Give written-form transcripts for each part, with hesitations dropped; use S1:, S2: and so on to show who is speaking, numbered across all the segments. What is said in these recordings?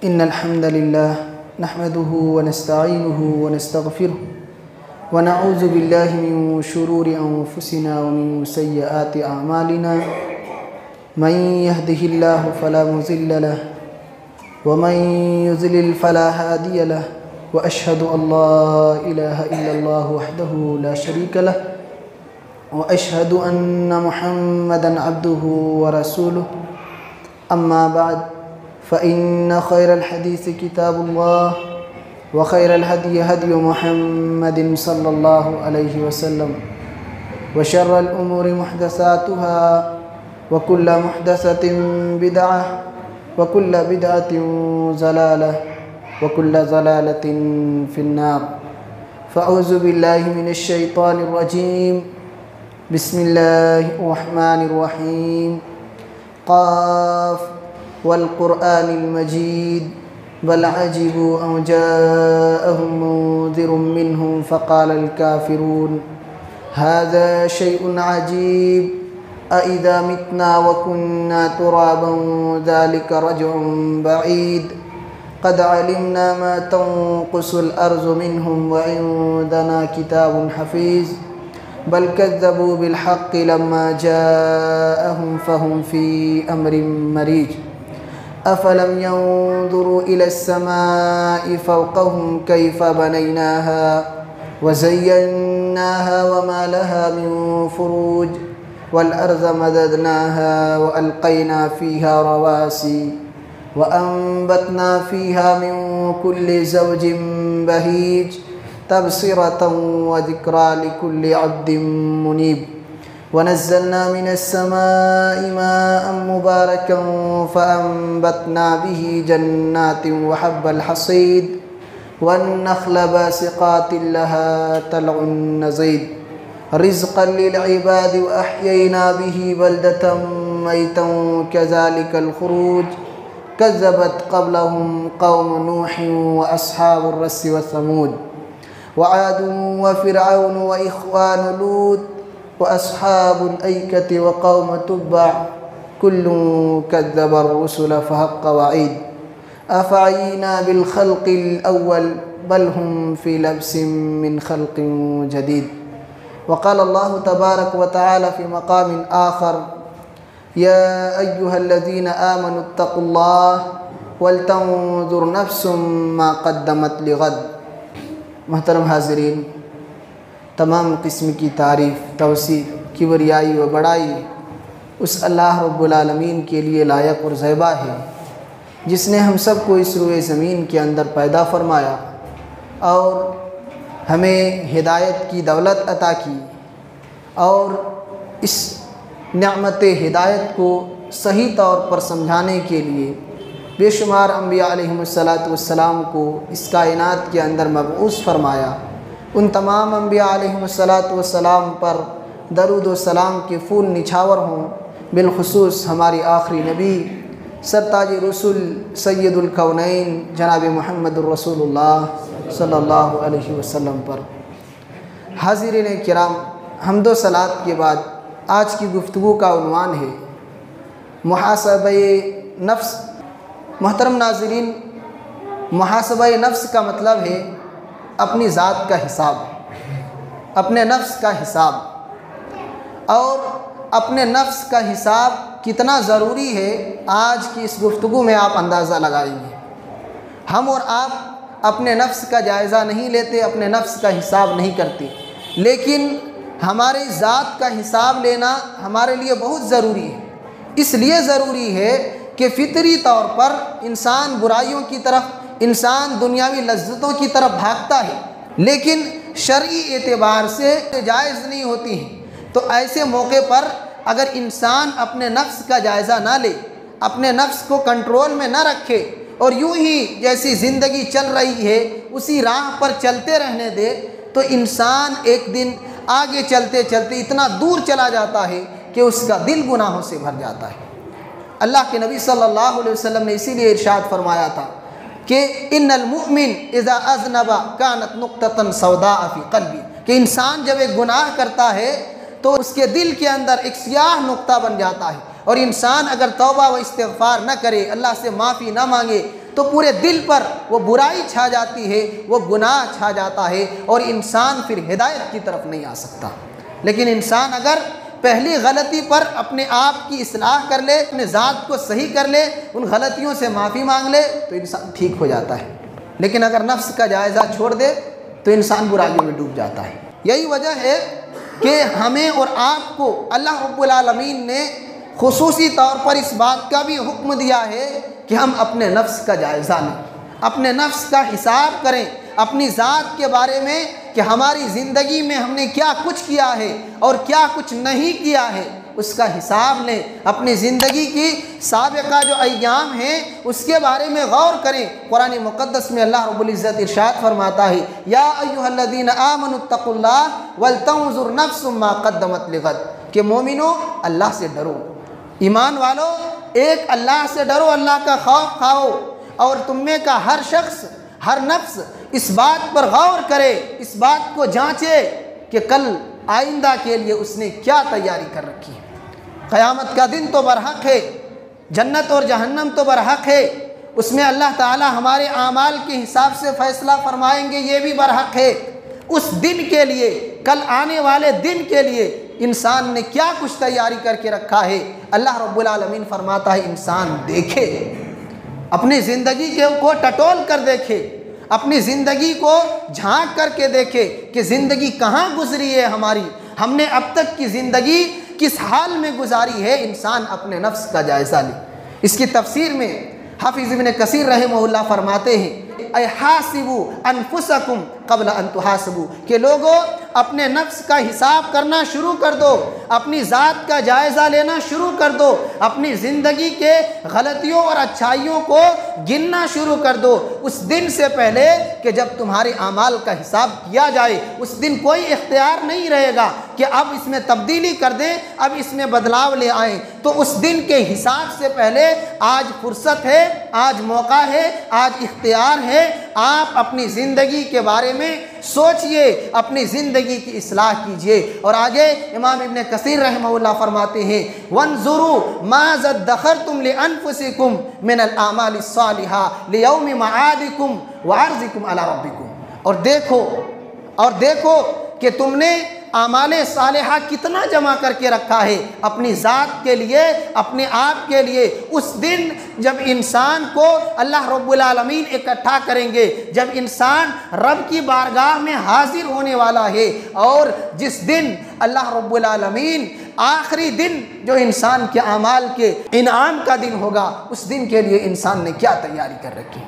S1: इन्नल हम्दलिल्लाह नहमदुहु व नस्तईनुहु व नस्तगफिरुह व नऊज़ु बिल्लाहि मिन शुरूरि अनफुसिना व मिन सय्यिआति अअमालिना मन यहदिहिल्लाहु फला मुज़िल्ल लहु व मन युज़लिल फला हादिय लहु व अशहदु अल्ला इलाहा इल्लल्लाहु वहदहु ला शरीका लहु व अशहदु अन्ना मुहम्मदन अब्दुहु व रसूलुहु अम्मा बाद फ़इन्न खैरल हदीस किताबुल्लाह व खैरल हदी हदी मुहम्मदिन सल्लल्लाहु अलैहि वसल्लम व शर्रल उमूरि मुहदसातुहा व कुल्ल मुहदसतिन बिदअह व कुल्ल बिदअतिन ज़लालह व कुल्ल ज़लालतिन फिन्नार। फ़अऊज़ु बिल्लाहि मिनश शैतानिर रजीम। बिस्मिल्लाहिर रहमानिर रहीम। क़ाफ़ वल क़ुरआनिल मजीद बल अजिबू अन जाअहुम मुन्ज़िरुम मिन्हुम फ़क़ालल काफ़िरून हाज़ा शैउन अजीब अइज़ा मितना व कुन्ना तुराबन ज़ालिका रज्उन बईद क़द अलिमना मा तंक़ुसुल अर्ज़ु मिन्हुम व इंदना किताबुन हफ़ीज़ बल कज़्ज़बू बिल हक़्क़ि लम्मा जाअहुम फ़हुम फ़ी अम्रिन मरीज अफ़लम यंज़ुरू इलस समाइ फ़ौक़हुम कैफ़ बनैनाहा व ज़य्यन्नाहा व मा लहा मिन फ़ुरूज वल अर्ज़ मददनाहा व अलक़ैना फ़ीहा रवासी व अंबतना फ़ीहा मिन कुल्लि ज़ौजिन बहीज तबसिरतन व ज़िक्रा लिकुल्लि अब्दिन मुनीब व नज़्ज़लना मिनस समाइ माअन मुबारकन फ़अंबतना बिही जन्नातिन व हब्बल हसीद वन्नख़्ल बासिक़ातिन लहा तलउन नज़ीद रिज़्क़न लिल इबादि व अह्यैना बिही बल्दतन मैतन कज़ालिकल ख़ुरूज कज़्ज़बत क़ब्लहुम क़ौम नूहिन व अस्हाबुर रस्स व समूद व आदुन व फ़िरऔन व इख़्वानु लूत व अस्हाबुल ऐकति व क़ौम तुब्बअ कुल्लुन कज़्ज़बर रुसुल फ़हक़्क़ वईद अफ़अयीना बिल ख़ल्क़िल अव्वल बल हुम फ़ी लब्सिन मिन ख़ल्क़िन जदीद। व क़ाल अल्लाहु तबारक व तआला फ़ी मक़ामिन आख़र या अय्युहल्लज़ीना आमनुत्तक़ुल्लाह वल तंज़ुर नफ़्सुम मा क़द्दमत लिग़द। मोहतरम हाज़रीन, तमाम किस्म की तारीफ़, तौसीफ़, किबरियाई व बड़ाई उस अल्लाह रब्बुल आलमीन के लिए लायक और ज़ैबा है जिसने हम सब को इस रुए ज़मीन के अंदर पैदा फरमाया और हमें हिदायत की दौलत अता की और इस नेमत हिदायत को सही तौर पर समझाने के लिए बेशुमार अम्बिया अलैहिमुस्सलातु वस्सलाम को इस कायनात के अंदर मबऊस फरमाया। उन तमाम अम्बिया अलैहिमुस्सलातु वस्सलाम पर दरूद व सलाम के फूल निछावर हों, बिलखुसूस हमारी आखिरी नबी सरताज रसूल सैयदुल कौनैन जनाब मुहम्मदुर रसूलुल्लाह सल्लल्लाहु अलैहि वसल्लम पर। हाज़िरीन किराम, हम्दो सलात के बाद आज की गुफ्तगू का उन्वान है मुहासबे नफ्स। मोहतरम नाज़रीन, मुहासबे नफ्स का मतलब है अपनी ज़ात का हिसाब, अपने नफ्स का हिसाब। और अपने नफ्स का हिसाब कितना ज़रूरी है आज की इस गुफ्तगू में आप अंदाज़ा लगाएंगे। हम और आप अपने नफ्स का जायज़ा नहीं लेते, अपने नफ्स का हिसाब नहीं करते, लेकिन हमारे ज़ात का हिसाब लेना हमारे लिए बहुत ज़रूरी है। इसलिए ज़रूरी है कि फ़ितरी तौर पर इंसान बुराइयों की तरफ, इंसान दुनियावी लज्जतों की तरफ भागता है, लेकिन शरई एतबार से जायज़ नहीं होती है। तो ऐसे मौके पर अगर इंसान अपने नफ्स का जायज़ा ना ले, अपने नफ्स को कंट्रोल में ना रखे और यूं ही जैसी ज़िंदगी चल रही है उसी राह पर चलते रहने दे, तो इंसान एक दिन आगे चलते चलते इतना दूर चला जाता है कि उसका दिल गुनाहों से भर जाता है। अल्लाह के नबी सल्लल्लाहु अलैहि वसल्लम ने इसीलिए इरशाद फरमाया था कि इन्नल मुमिन इज़ा अज़नबा कानत नुक्ततन सौदा फ़ी क़ल्बी, कि इंसान जब एक गुनाह करता है तो उसके दिल के अंदर एक स्याह नुक्ता बन जाता है। और इंसान अगर तौबा व इस्तिग़फ़ार न करे, अल्लाह से माफ़ी न मांगे, तो पूरे दिल पर वो बुराई छा जाती है, वो गुनाह छा जाता है और इंसान फिर हिदायत की तरफ नहीं आ सकता। लेकिन इंसान अगर पहली गलती पर अपने आप की इस्लाह कर ले, अपने ज़ात को सही कर ले, उन गलतियों से माफ़ी मांग ले, तो इंसान ठीक हो जाता है। लेकिन अगर नफ्स का जायज़ा छोड़ दे तो इंसान बुराइयों में डूब जाता है। यही वजह है कि हमें और आपको अल्लाह रब्बुल आलमीन ने खुसूसी तौर पर इस बात का भी हुक्म दिया है कि हम अपने नफ्स का जायज़ा लें, अपने नफ्स का हिसाब करें, अपनी ज़ात के बारे में कि हमारी ज़िंदगी में हमने क्या कुछ किया है और क्या कुछ नहीं किया है, उसका हिसाब लें। अपनी ज़िंदगी की साबिक़ा जो अय्याम हैं उसके बारे में गौर करें। कुरान मुक़द्दस में अल्लाह रब्बुल इज़्ज़त इरशाद फरमाता है, या अय्युहल्लज़ीना आमनुत्तक़ुल्लाह वलतंज़ुर नफ्सुम मा क़द्दमत लिग़द, कि मोमिनो अल्लाह से डरो, ईमान वालों एक अल्लाह से डरो, अल्लाह का खौफ खाओ, और तुम में का हर शख्स, हर नफ्स इस बात पर गौर करे, इस बात को जांचे कि कल आइंदा के लिए उसने क्या तैयारी कर रखी है। क़यामत का दिन तो बरहक है, जन्नत और जहन्नम तो बरहक है, उसमें अल्लाह ताला हमारे आमाल के हिसाब से फ़ैसला फरमाएंगे, ये भी बरहक है। उस दिन के लिए, कल आने वाले दिन के लिए इंसान ने क्या कुछ तैयारी करके रखा है। अल्लाह रब्बुल आलमीन फरमाता है, इंसान देखे, अपनी ज़िंदगी को टटोल कर देखे, अपनी ज़िंदगी को झांक करके देखे कि ज़िंदगी कहाँ गुजरी है हमारी, हमने अब तक की ज़िंदगी किस हाल में गुजारी है। इंसान अपने नफ्स का जायज़ा ले। इसकी तफसीर में हाफिज़ इब्न कसीर रहमहुल्लाह फरमाते हैं, अहासिबु अनफुसकुम क़ब्ल अन तुहासिबु, कि लोगों अपने नफ्स का हिसाब करना शुरू कर दो, अपनी ज़ात का जायज़ा लेना शुरू कर दो, अपनी ज़िंदगी के गलतियों और अच्छाइयों को गिनना शुरू कर दो, उस दिन से पहले कि जब तुम्हारे आमाल का हिसाब किया जाए। उस दिन कोई इख्तियार नहीं रहेगा कि अब इसमें तब्दीली कर दें, अब इसमें बदलाव ले आएँ। तो उस दिन के हिसाब से पहले आज फुर्सत है, आज मौका है, आज इख्तियार है। आप अपनी ज़िंदगी के बारे में सोचिए, अपनी ज़िंदगी की इस्लाह कीजिए। और आगे इमाम इब्न कसीर रहमहुल्लाह फरमाते हैं, वंजुरू मा ज़द्दखरतुम लिअनफुसिकुम मिनल आमालिस सालिहा लियौमि मआदिकुम व अर्ज़िकुम अला रब्बिकुम, और देखो कि तुमने आमाले सालेहा कितना जमा करके रखा है अपनी ज़ात के लिए, अपने आप के लिए। उस दिन जब इंसान को अल्लाह रब्बुल आलमीन इकट्ठा करेंगे, जब इंसान रब की बारगाह में हाजिर होने वाला है, और जिस दिन अल्लाह रब्बुल आलमीन आखिरी दिन जो इंसान के आमाल के इनाम का दिन होगा, उस दिन के लिए इंसान ने क्या तैयारी कर रखी।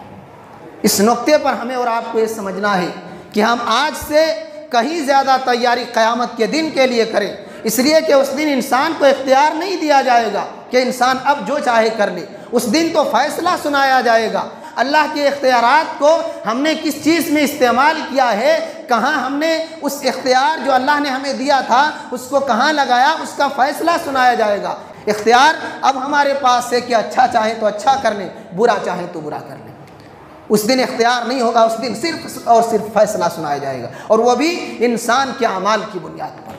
S1: इस नुक्ते पर हमें और आपको ये समझना है कि हम आज से कहीं ज़्यादा तैयारी क़यामत के दिन के लिए करें, इसलिए कि उस दिन इंसान को इख्तियार नहीं दिया जाएगा कि इंसान अब जो चाहे कर ले। उस दिन तो फ़ैसला सुनाया जाएगा, अल्लाह के इख्तियारात को हमने किस चीज़ में इस्तेमाल किया है, कहाँ हमने उस इख्तियार जो अल्लाह ने हमें दिया था उसको कहाँ लगाया, उसका फ़ैसला सुनाया जाएगा। इख्तियार अब हमारे पास है कि अच्छा चाहें तो अच्छा कर लें, बुरा चाहें तो बुरा कर लें। उस दिन इख्तियार नहीं होगा, उस दिन सिर्फ और सिर्फ फ़ैसला सुनाया जाएगा, और वह भी इंसान के अमाल की बुनियाद पर,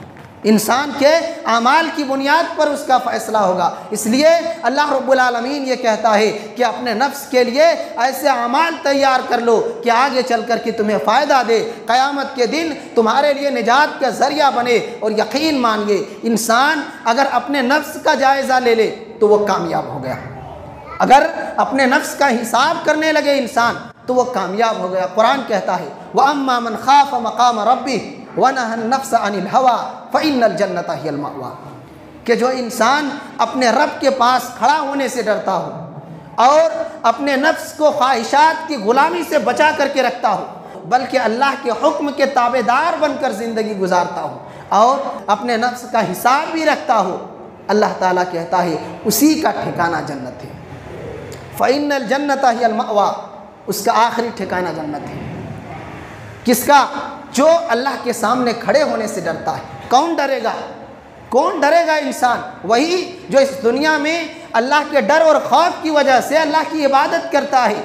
S1: इंसान के अमाल की बुनियाद पर उसका फ़ैसला होगा। इसलिए अल्लाह रब्बुल आलमीन ये कहता है कि अपने नफ्स के लिए ऐसे अमाल तैयार कर लो कि आगे चल कर के तुम्हें फ़ायदा दे, क़यामत के दिन तुम्हारे लिए निजात का ज़रिया बने। और यकीन मानिए, इंसान अगर अपने नफ्स का जायज़ा ले ले तो वह कामयाब हो गया। अगर अपने नफ्स का हिसाब करने लगे इंसान तो वो कामयाब हो गया। कुरान कहता है, व अम्मा मन खाफ मकाम रब्बी व नहन नफ्स अनिल हवा फ़इन्नल जन्नत हियल मअवा, कि जो इंसान अपने रब के पास खड़ा होने से डरता हो और अपने नफ्स को ख्वाहिशात की ग़ुलामी से बचा करके रखता हो, बल्कि अल्लाह के हुक्म के ताबेदार बनकर ज़िंदगी गुजारता हो और अपने नफ्स का हिसाब भी रखता हो, अल्लाह ताला कहता है उसी का ठिकाना जन्नत है। फ़इन्नल जन्नत हियल मअवा, उसका आखिरी ठिकाना जन्नत है। किसका? जो अल्लाह के सामने खड़े होने से डरता है। कौन डरेगा? कौन डरेगा? इंसान वही जो इस दुनिया में अल्लाह के डर और खौफ की वजह से अल्लाह की इबादत करता है,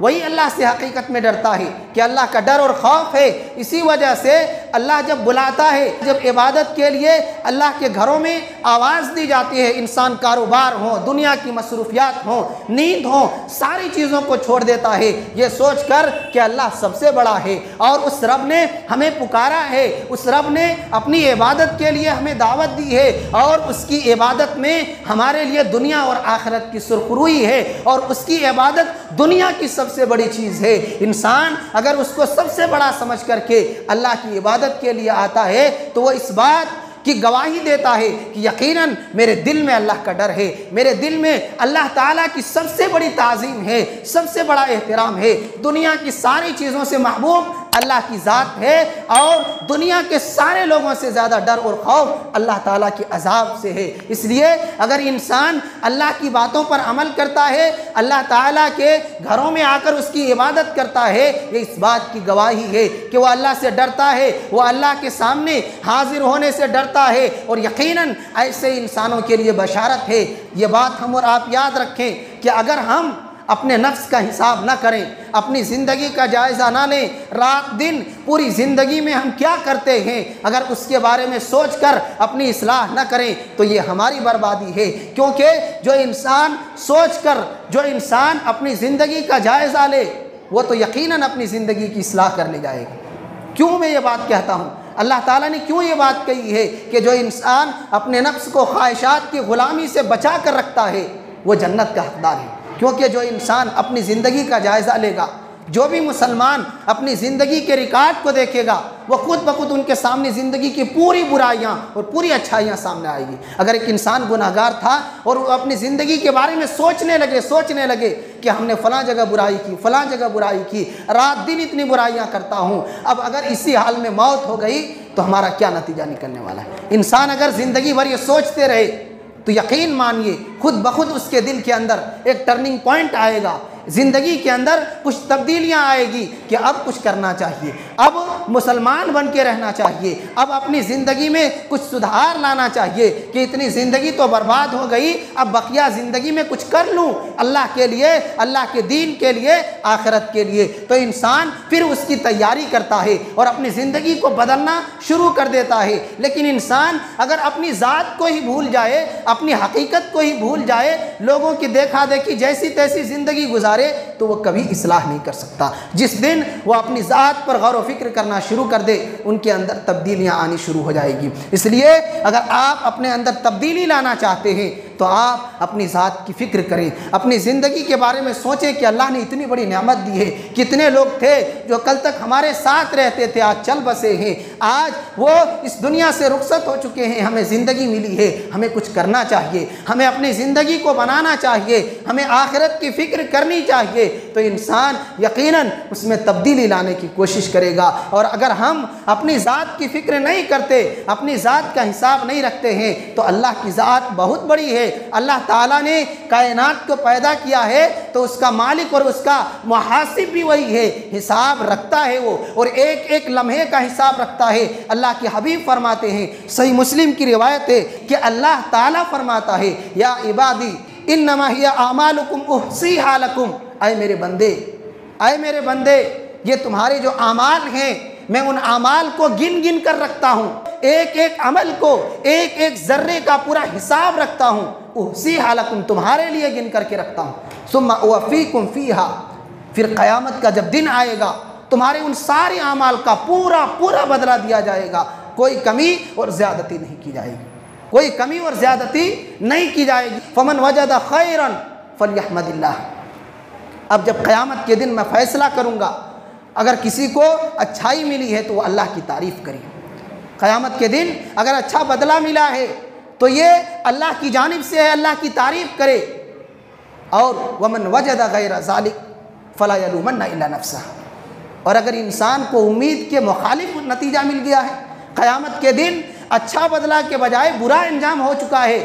S1: वही अल्लाह से हकीकत में डरता है कि अल्लाह का डर और खौफ है। इसी वजह से अल्लाह जब बुलाता है, जब इबादत के लिए अल्लाह के घरों में आवाज़ दी जाती है, इंसान कारोबार हो, दुनिया की मसरूफियात हो, नींद हो, सारी चीज़ों को छोड़ देता है ये सोच कर कि अल्लाह सबसे बड़ा है और उस रब ने हमें पुकारा है, उस रब ने अपनी इबादत के लिए हमें दावत दी है और उसकी इबादत में हमारे लिए दुनिया और आखिरत की सुरखरुई है और उसकी इबादत दुनिया की सबसे बड़ी चीज़ है। इंसान अगर उसको सबसे बड़ा समझ करके अल्लाह की इबादत के लिए आता है तो वो इस बात की गवाही देता है कि यकीनन मेरे दिल में अल्लाह का डर है, मेरे दिल में अल्लाह ताला की सबसे बड़ी ताज़ीम है, सबसे बड़ा एहतराम है। दुनिया की सारी चीज़ों से महबूब अल्लाह की ज़ात है और दुनिया के सारे लोगों से ज़्यादा डर और खौफ अल्लाह ताला के अज़ाब से है। इसलिए अगर इंसान अल्लाह की बातों पर अमल करता है, अल्लाह ताला के घरों में आकर उसकी इबादत करता है, ये इस बात की गवाही है कि वह अल्लाह से डरता है, वह अल्लाह के सामने हाजिर होने से डरता है और यकीनन ऐसे इंसानों के लिए बशारत है। ये बात हम और आप याद रखें कि अगर हम अपने नफ्स का हिसाब ना करें, अपनी ज़िंदगी का जायज़ा ना लें, रात दिन पूरी ज़िंदगी में हम क्या करते हैं अगर उसके बारे में सोच कर अपनी इस्लाह ना करें तो ये हमारी बर्बादी है। क्योंकि जो इंसान सोच कर, जो इंसान अपनी ज़िंदगी का जायज़ा ले वो तो यकीनन अपनी ज़िंदगी की इस्लाह कर ले जाएगा। क्यों मैं ये बात कहता हूँ? अल्लाह ताला ने क्यों ये बात कही है कि जो इंसान अपने नफ्स को ख्वाहिशात की ग़ुलामी से बचा कर रखता है वो जन्नत का हकदार है। क्योंकि जो इंसान अपनी ज़िंदगी का जायज़ा लेगा, जो भी मुसलमान अपनी ज़िंदगी के रिकॉर्ड को देखेगा वो खुद ब खुद उनके सामने ज़िंदगी की पूरी बुराइयां और पूरी अच्छाइयां सामने आएगी। अगर एक इंसान गुनाहगार था और वो अपनी ज़िंदगी के बारे में सोचने लगे कि हमने फ़लाँ जगह बुराई की, फ़लाँ जगह बुराई की, रात दिन इतनी बुराइयां करता हूँ, अब अगर इसी हाल में मौत हो गई तो हमारा क्या नतीजा निकलने वाला है। इंसान अगर ज़िंदगी भर ये सोचते रहे तो यकीन मानिए खुद ब खुद उसके दिल के अंदर एक टर्निंग पॉइंट आएगा, ज़िंदगी के अंदर कुछ तब्दीलियां आएगी कि अब कुछ करना चाहिए, अब मुसलमान बन के रहना चाहिए, अब अपनी ज़िंदगी में कुछ सुधार लाना चाहिए कि इतनी ज़िंदगी तो बर्बाद हो गई, अब बकिया ज़िंदगी में कुछ कर लूँ अल्लाह के लिए, अल्लाह के दीन के लिए, आखिरत के लिए। तो इंसान फिर उसकी तैयारी करता है और अपनी ज़िंदगी को बदलना शुरू कर देता है। लेकिन इंसान अगर अपनी ज़ात को ही भूल जाए, अपनी हकीकत को ही भूल जाए, लोगों की देखा देखी जैसी तैसी ज़िंदगी गुजारे तो वो कभी इस्लाह नहीं कर सकता। जिस दिन वो अपनी ज़ात पर गौर व फिक्र करना शुरू कर दे उनके अंदर तब्दीलियाँ आनी शुरू हो जाएगी। इसलिए अगर आप अपने अंदर तब्दीली लाना चाहते हैं तो आप अपनी ज़ात की फ़िक्र करें, अपनी ज़िंदगी के बारे में सोचें कि अल्लाह ने इतनी बड़ी नेमत दी है। कितने लोग थे जो कल तक हमारे साथ रहते थे, आज चल बसे हैं, आज वो इस दुनिया से रुखसत हो चुके हैं। हमें ज़िंदगी मिली है, हमें कुछ करना चाहिए, हमें अपनी ज़िंदगी को बनाना चाहिए, हमें आखिरत की फ़िक्र करनी चाहिए। तो इंसान यकीनन उसमें तब्दीली लाने की कोशिश करेगा। और अगर हम अपनी ज़ात की फ़िक्र नहीं करते, अपनी ज़ात का हिसाब नहीं रखते हैं तो अल्लाह की ज़ात बहुत बड़ी है। अल्लाह ताला ने कायनात को पैदा किया है तो उसका मालिक और उसका मुहासिब भी वही है, हिसाब रखता है वो, और एक एक लम्हे का हिसाब रखता है। अल्लाह के हबीब फरमाते हैं, सही मुस्लिम की रिवायत है कि अल्लाह ताला फरमाता है, या इबादी इन्नमा हिया आमालुकुम उहसीहा लकुम, ऐ मेरे बंदे, ऐ मेरे बंदे, ये तुम्हारे जो आमाल हैं मैं उन आमाल को गिन गिन कर रखता हूँ, एक एक अमल को, एक एक ज़र्रे का पूरा हिसाब रखता हूँ। उहसीहा लकुम, तुम्हारे लिए गिन करके रखता हूँ। सुम्मा उवफ़ीकुम फ़ीहा, फिर क़यामत का जब दिन आएगा तुम्हारे उन सारे आमाल का पूरा पूरा बदला दिया जाएगा, कोई कमी और ज़्यादती नहीं की जाएगी, कोई कमी और ज़्यादती नहीं की जाएगी। फ़मन वजद खैरन फ़लयहमदिल्लाह, अब जब क़यामत के दिन मैं फ़ैसला करूँगा, अगर किसी को अच्छाई मिली है तो वो अल्लाह की तारीफ़ करे। क़यामत के दिन अगर अच्छा बदला मिला है तो ये अल्लाह की जानिब से है, अल्लाह की तारीफ़ करे। और वमन वजद गैर ज़ालिक फ़ला यलूमन्ना इल्ला नफ्सह, और अगर इंसान को उम्मीद के मुखालिफ नतीजा मिल गया है, क़यामत के दिन अच्छा बदला के बजाय बुरा अंजाम हो चुका है,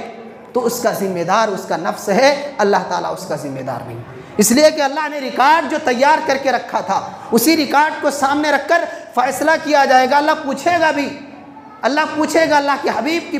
S1: तो उसका ज़िम्मेदार उसका नफ्स है, अल्लाह ताला उसका ज़िम्मेदार नहीं। इसलिए कि अल्लाह ने रिकॉर्ड जो तैयार करके रखा था उसी रिकॉर्ड को सामने रखकर फ़ैसला किया जाएगा। अल्लाह पूछेगा भी
S2: अल्लाह पूछेगा। अल्लाह के हबीब की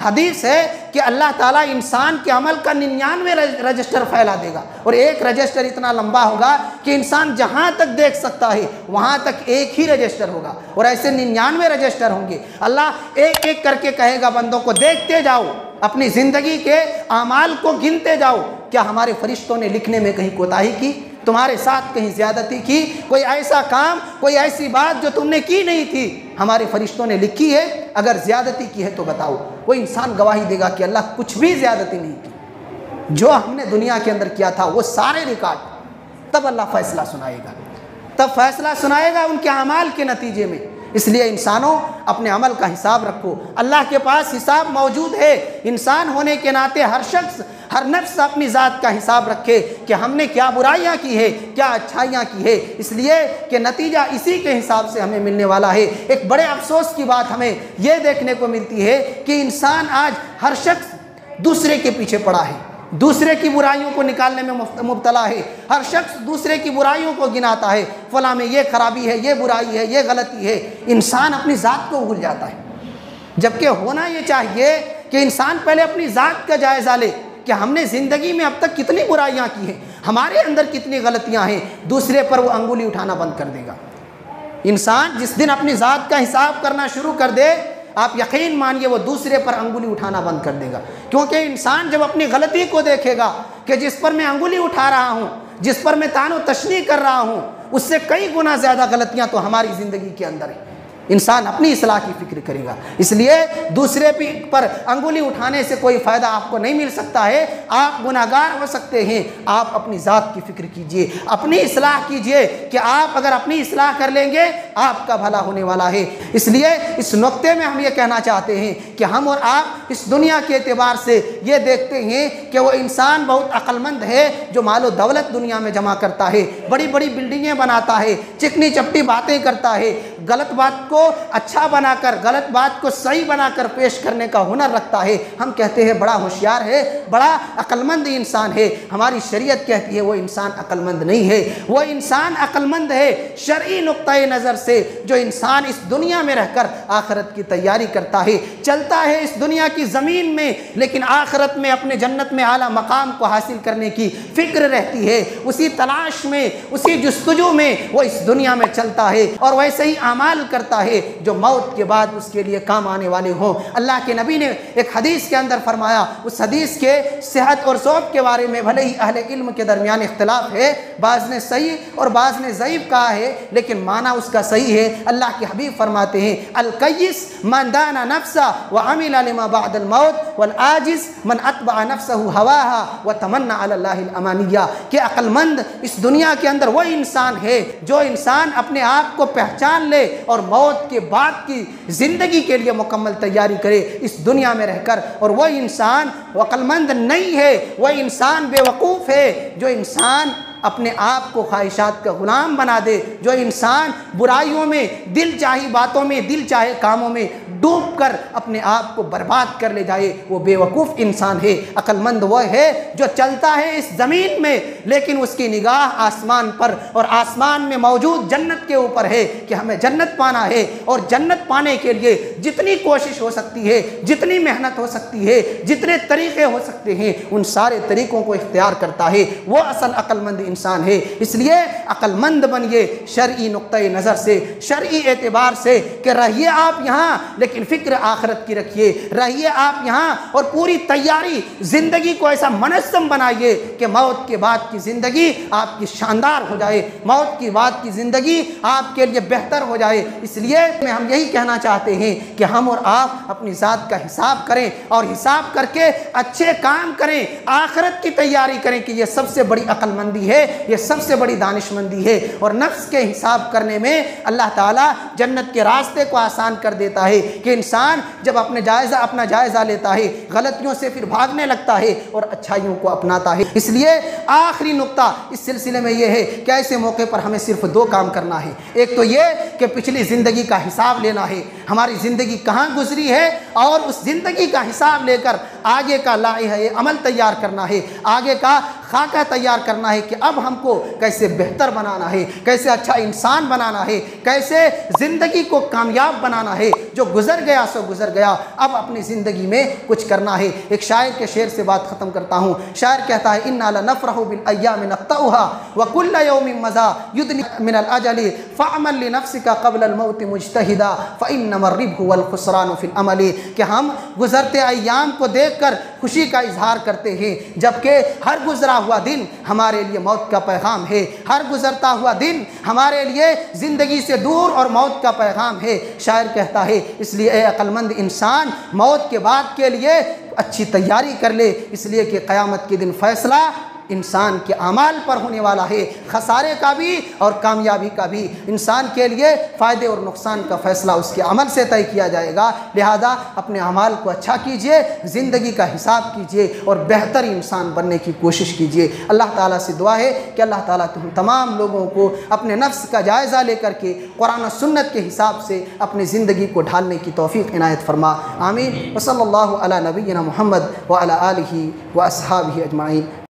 S2: हदीस है कि अल्लाह ताला इंसान के अमल का 99 रजिस्टर फैला देगा, और एक रजिस्टर इतना लंबा होगा कि इंसान जहाँ तक देख सकता है वहाँ तक एक ही रजिस्टर होगा, और ऐसे 99 रजिस्टर होंगे। अल्लाह एक एक करके कहेगा बंदों को देखते जाओ, अपनी ज़िंदगी के आमाल को गिनते जाओ, क्या हमारे फरिश्तों ने लिखने में कहीं कोताही की, तुम्हारे साथ कहीं ज़्यादती की, कोई ऐसा काम, कोई ऐसी बात जो तुमने की नहीं थी हमारे फरिश्तों ने लिखी है? अगर ज़्यादती की है तो बताओ। वो इंसान गवाही देगा कि अल्लाह कुछ भी ज़्यादती नहीं की, जो हमने दुनिया के अंदर किया था वो सारे रिकॉर्ड। तब अल्लाह फ़ैसला सुनाएगा, तब फैसला सुनाएगा उनके अमाल के नतीजे में। इसलिए इंसानों अपने अमल का हिसाब रखो, अल्लाह के पास हिसाब मौजूद है। इंसान होने के नाते हर शख्स, हर नफ्स अपनी ज़ात का हिसाब रखे कि हमने क्या बुराइयां की है, क्या अच्छाइयां की है, इसलिए कि नतीजा इसी के हिसाब से हमें मिलने वाला है। एक बड़े अफसोस की बात हमें यह देखने को मिलती है कि इंसान आज हर शख्स दूसरे के पीछे पड़ा है, दूसरे की बुराइयों को निकालने में मुब्तला है। हर शख्स दूसरे की बुराइयों को गिनाता है, फला में ये खराबी है, ये बुराई है, ये गलती है। इंसान अपनी ज़ात को भूल जाता है, जबकि होना ये चाहिए कि इंसान पहले अपनी ज़ात का जायज़ा ले कि हमने ज़िंदगी में अब तक कितनी बुराइयां की हैं, हमारे अंदर कितनी गलतियां हैं। दूसरे पर वो अंगुली उठाना बंद कर देगा। इंसान जिस दिन अपनी ज़ात का हिसाब करना शुरू कर दे, आप यकीन मानिए वो दूसरे पर अंगुली उठाना बंद कर देगा। क्योंकि इंसान जब अपनी गलती को देखेगा कि जिस पर मैं अंगुली उठा रहा हूँ, जिस पर मैं तानो तशनी कर रहा हूँ, उससे कई गुना ज़्यादा गलतियाँ तो हमारी ज़िंदगी के अंदर है। इंसान अपनी इस्लाह की फिक्र करेगा। इसलिए दूसरे पर अंगुली उठाने से कोई फ़ायदा आपको नहीं मिल सकता है। आप गुनाहगार हो सकते हैं, आप अपनी ज़ात की फ़िक्र कीजिए, अपनी इस्लाह कीजिए कि आप अगर अपनी इस्लाह कर लेंगे आपका भला होने वाला है। इसलिए इस नुक्ते में हम ये कहना चाहते हैं कि हम और आप इस दुनिया के एतबार से ये देखते हैं कि वो इंसान बहुत अक्लमंद है जो मालो दौलत दुनिया में जमा करता है, बड़ी बड़ी बिल्डिंगें बनाता है, चिकनी चपटी बातें करता है, गलत बात को अच्छा बनाकर, गलत बात को सही बनाकर पेश करने का हुनर रखता है। हम कहते हैं बड़ा होशियार है, बड़ा अक्लमंद इंसान है। हमारी शरीयत कहती है वो इंसान अक्लमंद नहीं है। वो इंसान अक्लमंद है शरई नुक्ते नज़र से जो इंसान इस दुनिया में रहकर आखिरत की तैयारी करता है, चलता है इस दुनिया की ज़मीन में, लेकिन आखिरत में अपने जन्नत में आला मकाम को हासिल करने की फ़िक्र रहती है। उसी तलाश में, उसी जुस्तजू में वो इस दुनिया में चलता है और वैसे ही अमाल करता है जो मौत के बाद उसके लिए काम आने वाले हों। अल्लाह के नबी ने एक हदीस के अंदर फरमाया, उस हदीस के सेहत और ज़ौक़ के बारे में भले ही अहले इल्म के दरमियान इख्तिलाफ है, बाज़ ने सही और बाज़ ने ज़ईफ़ कहा है, लेकिन माना उसका सही है। अल्लाह के हबीब फरमाते हैं, अल कय्यिस मन दाना नफ्सा व अमिला लिमा बअदल मौत वल आजिज़ मन अतबअ नफ्सहु हवाहा व तमन्ना अलल्लाहिल अमानिया। कि अक्लमंद इस दुनिया के अंदर वो इंसान है जो इंसान अपने आप को पहचान ले और मौत के बाद की ज़िंदगी के लिए मुकम्मल तैयारी करे इस दुनिया में रहकर। और वह इंसान अक्लमंद नहीं है, वह इंसान बेवकूफ़ है जो इंसान अपने आप को ख्वाहिशात का ग़ुलाम बना दे, जो इंसान बुराइयों में, दिल चाही बातों में, दिल चाहे कामों में डूब कर अपने आप को बर्बाद कर ले जाए, वो बेवकूफ़ इंसान है। अक्लमंद वह है जो चलता है इस ज़मीन में लेकिन उसकी निगाह आसमान पर और आसमान में मौजूद जन्नत के ऊपर है कि हमें जन्नत पाना है, और जन्नत पाने के लिए जितनी कोशिश हो सकती है, जितनी मेहनत हो सकती है, जितने तरीक़े हो सकते हैं, उन सारे तरीक़ों को इख्तियार करता है, वो असल अक्लमंद इंसान है। इसलिए अक्लमंद बनिए शरई नुक्ते नज़र से, शरई एतबार से कि रहिए आप यहाँ लेकिन फ़िक्र आखिरत की रखिए, रहिए आप यहाँ और पूरी तैयारी, ज़िंदगी को ऐसा मनस्सम बनाइए कि मौत के बाद की ज़िंदगी आपकी शानदार हो जाए, मौत के बाद की ज़िंदगी आपके लिए बेहतर हो जाए। इसलिए हम यही कहना चाहते हैं कि हम और आप अपनी ज़ात का हिसाब करें और हिसाब करके अच्छे काम करें, आखिरत की तैयारी करें कि यह सबसे बड़ी अक्लमंदी है, यह सबसे बड़ी दानिशमंदी है। और नफ्स के हिसाब करने में अल्लाह ताला जन्नत के रास्ते को आसान कर देता है कि इंसान जब अपना जायज़ा लेता है, गलतियों से फिर भागने लगता है और अच्छाइयों को अपनाता है। इसलिए आखिरी नुक्ता इस सिलसिले में यह है कि ऐसे मौके पर हमें सिर्फ दो काम करना है। एक तो ये कि पिछली ज़िंदगी का हिसाब लेना है, हमारी ज़िंदगी कहाँ गुजरी है, और उस ज़िंदगी का हिसाब लेकर आगे का लाइह अमल तैयार करना है, आगे का खाका तैयार करना है कि अब हमको कैसे बेहतर बनाना है, कैसे अच्छा इंसान बनाना है, कैसे ज़िंदगी को कामयाब बनाना है। जो गुज़र गया सो गुज़र गया, अब अपनी ज़िंदगी में कुछ करना है। एक शायर के शेर से बात ख़त्म करता हूँ। शायर कहता है, इन्ना लनफ़रहु बिल अय्यामि नक़्तउहा व कुल्ल यौमिन मज़ा युदनी मिनल अजली फ़अमल लिनफ़्सिका क़ब्ल अल मौति मुज्तहिदा फ़इन्नमा अर्रिब्हु वल ख़ुस्रानु फ़िल अमली। कि हम गुज़रते अय्याम को देखकर खुशी का इजहार करते हैं, जबकि हर गुज़रा हुआ दिन हमारे लिए मौत का पैगाम है, हर गुज़रता हुआ दिन हमारे लिए ज़िंदगी से दूर और मौत का पैगाम है। शायर कहता है, इसलिए ए अक्लमंद इंसान मौत के बाद के लिए अच्छी तैयारी कर ले, इसलिए कि क़यामत के दिन फ़ैसला इंसान के अमाल पर होने वाला है, खसारे का भी और कामयाबी का भी। इंसान के लिए फ़ायदे और नुकसान का फ़ैसला उसके अमल से तय किया जाएगा। लिहाजा अपने अमाल को अच्छा कीजिए, ज़िंदगी का हिसाब कीजिए और बेहतर इंसान बनने की कोशिश कीजिए। अल्लाह ताला से दुआ है कि अल्लाह ताला तुम तमाम लोगों को अपने नफ्स का जायज़ा लेकर के कुरान और सुन्नत के हिसाब से अपनी ज़िंदगी को ढालने की तौफ़ीक़ इनायत फरमा। आमीन। व सल्लल्लाहु अला नबिय्यिना मुहम्मद व अला आलिहि व अस्हाबिहि अजमाइन।